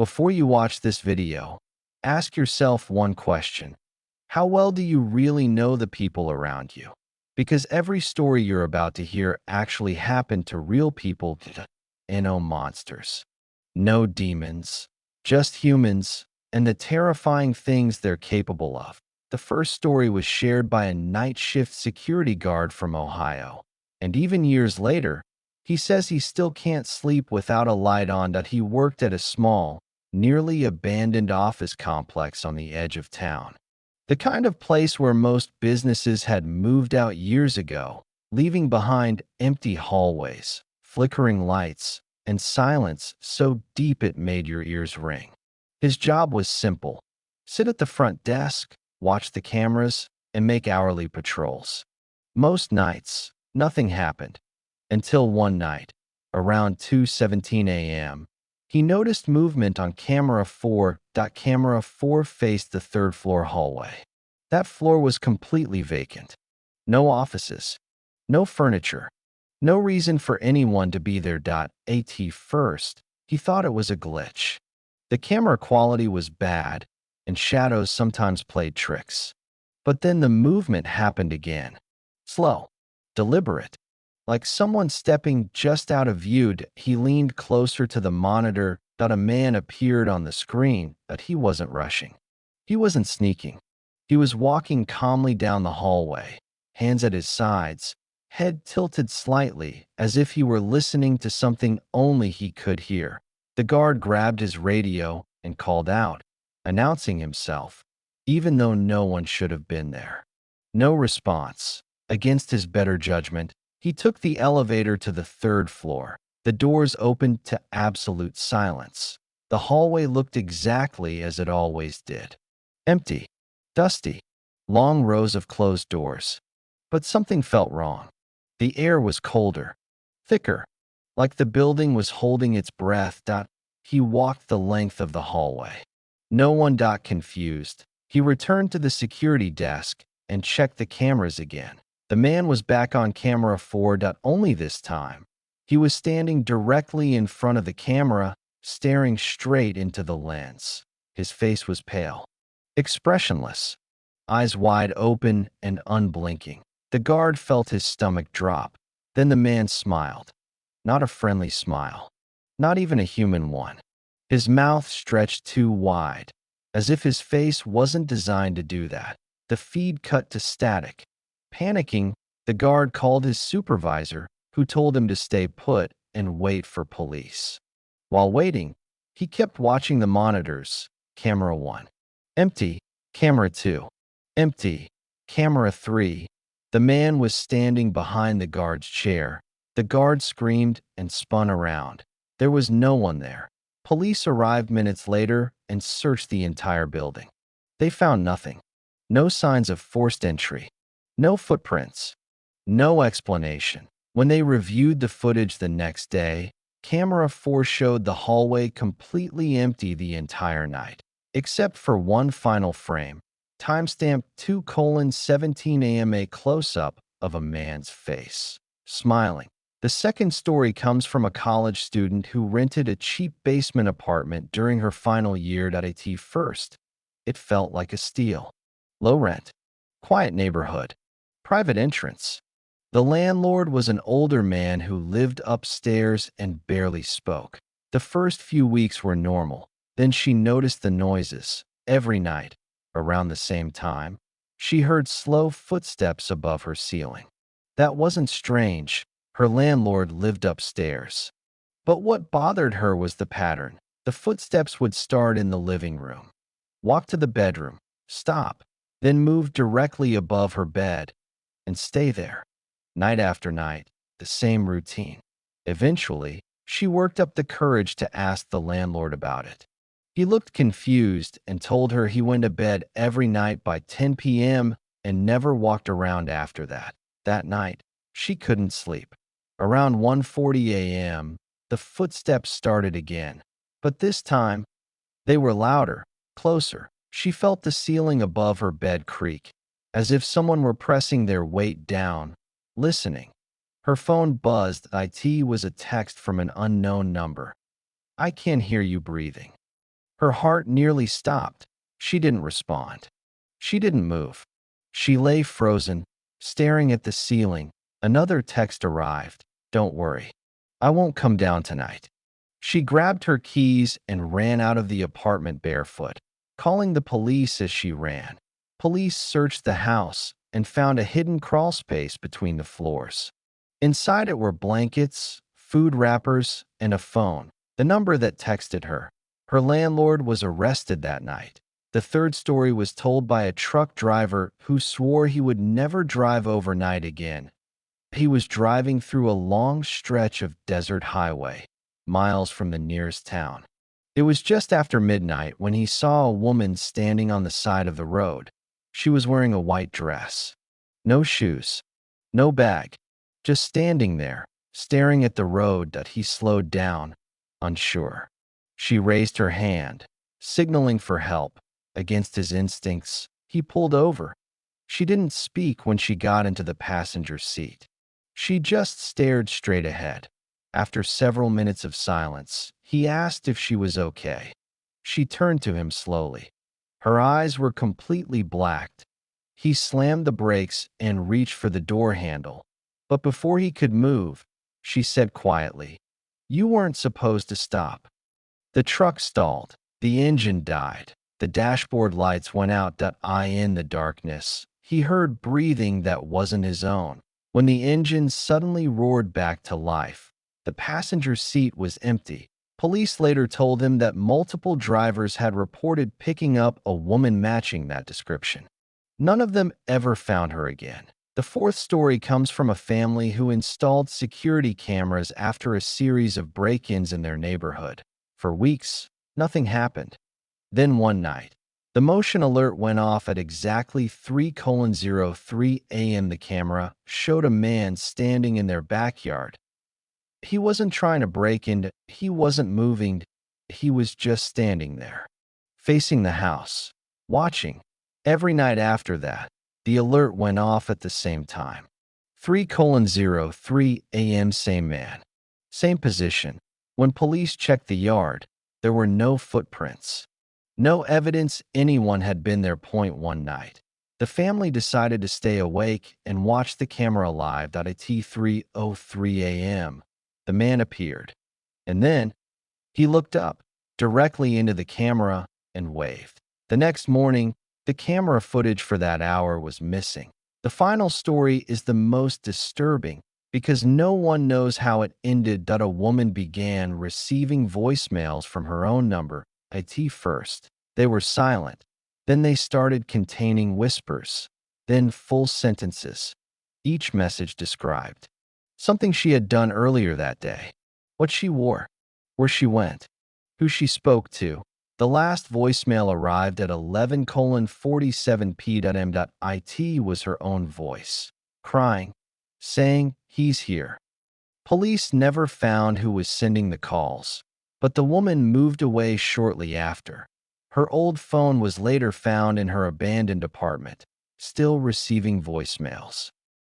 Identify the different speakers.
Speaker 1: Before you watch this video, ask yourself one question. How well do you really know the people around you? Because every story you're about to hear actually happened to real people and no monsters. No demons, just humans and the terrifying things they're capable of. The first story was shared by a night shift security guard from Ohio. And even years later, he says he still can't sleep without a light on. That he worked at a small, nearly abandoned office complex on the edge of town. The kind of place where most businesses had moved out years ago, leaving behind empty hallways, flickering lights, and silence so deep it made your ears ring. His job was simple: sit at the front desk, watch the cameras, and make hourly patrols. Most nights, nothing happened. Until one night, around 2:17 a.m., he noticed movement on camera 4. Camera 4 faced the third floor hallway. That floor was completely vacant. No offices, no furniture, no reason for anyone to be there. At first, he thought it was a glitch. The camera quality was bad, and shadows sometimes played tricks. But then the movement happened again. Slow, deliberate, like someone stepping just out of view. He leaned closer to the monitor. A man appeared on the screen, but he wasn't rushing. He wasn't sneaking. He was walking calmly down the hallway, hands at his sides, head tilted slightly, as if he were listening to something only he could hear. The guard grabbed his radio and called out, announcing himself, even though no one should have been there. No response. Against his better judgment, he took the elevator to the third floor. The doors opened to absolute silence. The hallway looked exactly as it always did. Empty, dusty, long rows of closed doors. But something felt wrong. The air was colder, thicker, like the building was holding its breath. He walked the length of the hallway. No one. Confused, he returned to the security desk and checked the cameras again. The man was back on camera 4. Only this time, he was standing directly in front of the camera, staring straight into the lens. His face was pale, expressionless, eyes wide open and unblinking. The guard felt his stomach drop. Then the man smiled. Not a friendly smile, not even a human one. His mouth stretched too wide, as if his face wasn't designed to do that. The feed cut to static. Panicking, the guard called his supervisor, who told him to stay put and wait for police. While waiting, he kept watching the monitors. Camera 1. Empty. Camera 2. Empty. Camera 3. The man was standing behind the guard's chair. The guard screamed and spun around. There was no one there. Police arrived minutes later and searched the entire building. They found nothing. No signs of forced entry. No footprints. No explanation. When they reviewed the footage the next day, camera 4 showed the hallway completely empty the entire night, except for one final frame, timestamp 2:17 a.m. A close-up of a man's face, smiling. The second story comes from a college student who rented a cheap basement apartment during her final year. At first, it felt like a steal. Low rent, quiet neighborhood, private entrance. The landlord was an older man who lived upstairs and barely spoke. The first few weeks were normal. Then she noticed the noises. Every night, around the same time, she heard slow footsteps above her ceiling. That wasn't strange. Her landlord lived upstairs. But what bothered her was the pattern. The footsteps would start in the living room, walk to the bedroom, stop, then move directly above her bed, and stay there. Night after night, the same routine. Eventually, she worked up the courage to ask the landlord about it. He looked confused and told her he went to bed every night by 10 p.m. and never walked around after that. That night, she couldn't sleep. Around 1:40 a.m., the footsteps started again. But this time, they were louder, closer. She felt the ceiling above her bed creak, as if someone were pressing their weight down. Listening. Her phone buzzed. It was a text from an unknown number. "I can't hear you breathing. Her heart nearly stopped. She didn't respond. She didn't move. She lay frozen, staring at the ceiling. Another text arrived. "Don't worry. I won't come down tonight." She grabbed her keys and ran out of the apartment barefoot, calling the police as she ran. Police searched the house and found a hidden crawl space between the floors. Inside it were blankets, food wrappers, and a phone, the number that texted her. Her landlord was arrested that night. The third story was told by a truck driver who swore he would never drive overnight again. He was driving through a long stretch of desert highway, miles from the nearest town. It was just after midnight when he saw a woman standing on the side of the road. She was wearing a white dress. No shoes, no bag, just standing there, staring at the road. That he slowed down, unsure. She raised her hand, signaling for help. Against his instincts, he pulled over. She didn't speak when she got into the passenger seat. She just stared straight ahead. After several minutes of silence, he asked if she was okay. She turned to him slowly. Her eyes were completely blacked. He slammed the brakes and reached for the door handle. But before he could move, she said quietly, "You weren't supposed to stop." The truck stalled. The engine died. The dashboard lights went out. In the darkness, he heard breathing that wasn't his own. When the engine suddenly roared back to life, the passenger seat was empty. Police later told him that multiple drivers had reported picking up a woman matching that description. None of them ever found her again. The fourth story comes from a family who installed security cameras after a series of break-ins in their neighborhood. For weeks, nothing happened. Then one night, the motion alert went off at exactly 3:03 a.m. The camera showed a man standing in their backyard. He wasn't trying to break in, he wasn't moving, he was just standing there, facing the house, watching. Every night after that, the alert went off at the same time. 3:03 a.m. Same man, same position. When police checked the yard, there were no footprints. No evidence anyone had been there. One night, the family decided to stay awake and watch the camera live. At 3:03 a.m., the man appeared. And then, he looked up, directly into the camera, and waved. The next morning, the camera footage for that hour was missing. The final story is the most disturbing because no one knows how it ended. A woman began receiving voicemails from her own number. First, they were silent. Then they started containing whispers. Then full sentences. Each message described something she had done earlier that day. What she wore. Where she went. Who she spoke to. The last voicemail arrived at 11:47 p.m. It was her own voice, crying, saying, "He's here." Police never found who was sending the calls, but the woman moved away shortly after. Her old phone was later found in her abandoned apartment, still receiving voicemails.